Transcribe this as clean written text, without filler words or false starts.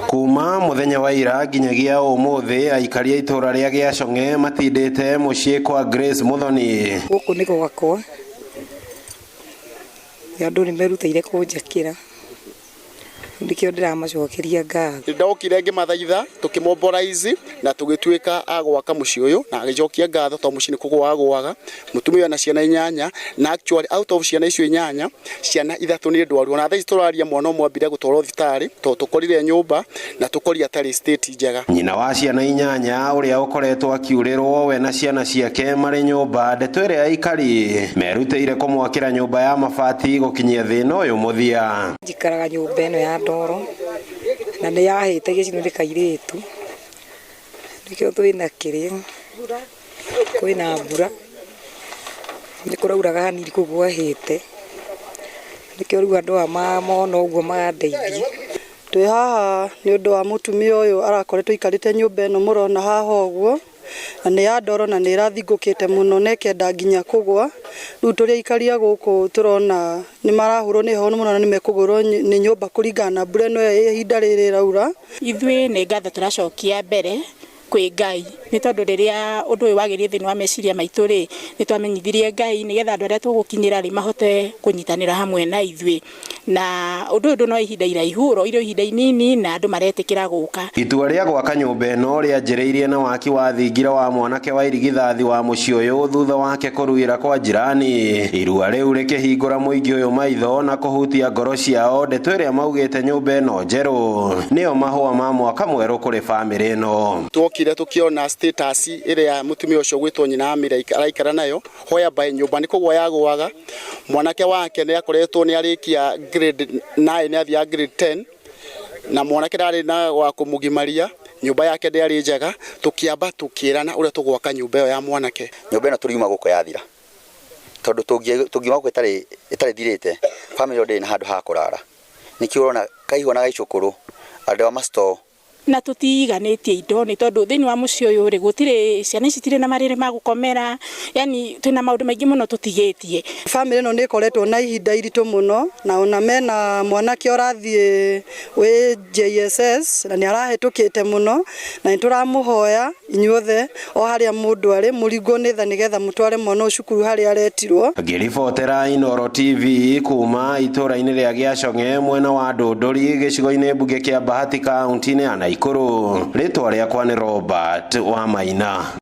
Kuma muthenya wa ira nginyagia umuthi aikari itura ria Giachonge matindite mucii kwa Grace Muthoni. Guku ni gwakwa andu ni merutire kunjakira ndikio ndiramacokeria ngatho. Ndokire ngimathaitha tukimobilize na tugituika agwaka mucii uyu na agicokia ngatho to mucii ni kugwagwaga mutumia na ciana 8 na actually out of ciana icio 8 ciana 3 ni ndwaru na thai turaria mwana umwe ambire gutwarwo thibitari to tukorire nyumba na tukoria tari state njega. Nyina wa ciana 8 uria ukoretwo akiurirwo we na ciana ciake mari nyumba ndeto iria aikari merutire kumwakira nyumba ya mabati gukinyia thina uyu muthia. Njikaraga nyumba ino ya ndoro na nĩ yahĩte gĩcino kairitu nikio twina kirio kwina mbura nĩ kũrauraga hanini kugwa hĩte nikio rĩu andũ amona ũguo magandeithie. Twĩ haha nĩ ũndũ wa mutumia ũyũ arakoretwo ikarĩte nyũmba ĩno mũrona haha ũguo na nĩ ya ndoro na nĩ ĩrathingũkĩte mũno nekenda nginya kugwa. Rĩu tũrĩa ikaria gũkũ tũrona nĩ marahũrwo nĩ heho mũno na nĩ mekũgũrwo nĩ nyũmba kũringana na mbura ĩno ihinda rĩrĩ raura. Ithuĩ nĩ ngatho tũracokia mbere kwĩ Ngai nĩ tondũ rĩrĩa ũndũ ũyũ wagĩrĩire thĩinĩ wa meciria maitũ rĩ nĩ twamenyithirie Ngai nĩgetha andũ arĩa tũgũkinyĩra rĩ mahote kũnyitanĩra hamwe na ithuĩ na ũndũ ũyũ no ihinda iraihu ro ihinda inini na andũ maretĩkĩra gũka. Itua rĩa gwaka nyũmba ĩno rĩanjĩrĩirie na waki wa thingira wa mwanake wa irigithathi wa mucii ũyũ thutha wake kũruĩra kwa jirani. Irua rĩu rĩkĩhingũra mũingĩ ũyũ maitho na kũhutia ngoro ciao ndeto ĩrĩa maugĩte nyũmba ĩno njerũ nĩyo mahũa ma mwaka mwerũ kũrĩ bamĩrĩ ĩno. Twokire tukiona status iria mutumia ucio gwitwo nyina Amira araikara nayo hoya by nyumba ni kugwa yagwaga mwanake wake ni akoretwo ni arikia grade 9 ni athia grade 10 na mwanake ndari na wa kumugimaria nyumba yake ndari njega tukiamba tukirana uria tugwaka nyumba yo ya mwanake. Nyumba ino turiuma guko yathira tondu tungiuma guko itari thirite family ode na handu ha kurara nikio urona kaigwa na gaicukuru andu a masto na tutiganĩtie indo nĩ tondũ thĩinĩ wa mũciĩ ũyũ rĩ gũtirĩ ciana citirĩ na marĩrĩ ma gũkomera yani twĩna maũndũ maingĩ mũno tũtigĩtie. Family ĩno nĩ ĩkoretwo na ihinda iritũ mũno na ona mena mwanake ũrathiĩ wĩ JSS na nĩ arahĩtũkĩte mũno na nĩ tũramũhoya inyuothe o harĩa mũndũ arĩ mũringwo nĩ tha nĩgetha mũtware mwana ũyũ cukuru harĩa aretirwo. Ngĩribotera Inooro TV kuma itũra-inĩ rĩa Giachonge mwena wa Ndũndũri gĩcigo-inĩ mbunge kĩa Bahati kaunti-inĩ ya Naikuru. Rĩtwa rĩakwa nĩ Robert Wamaina.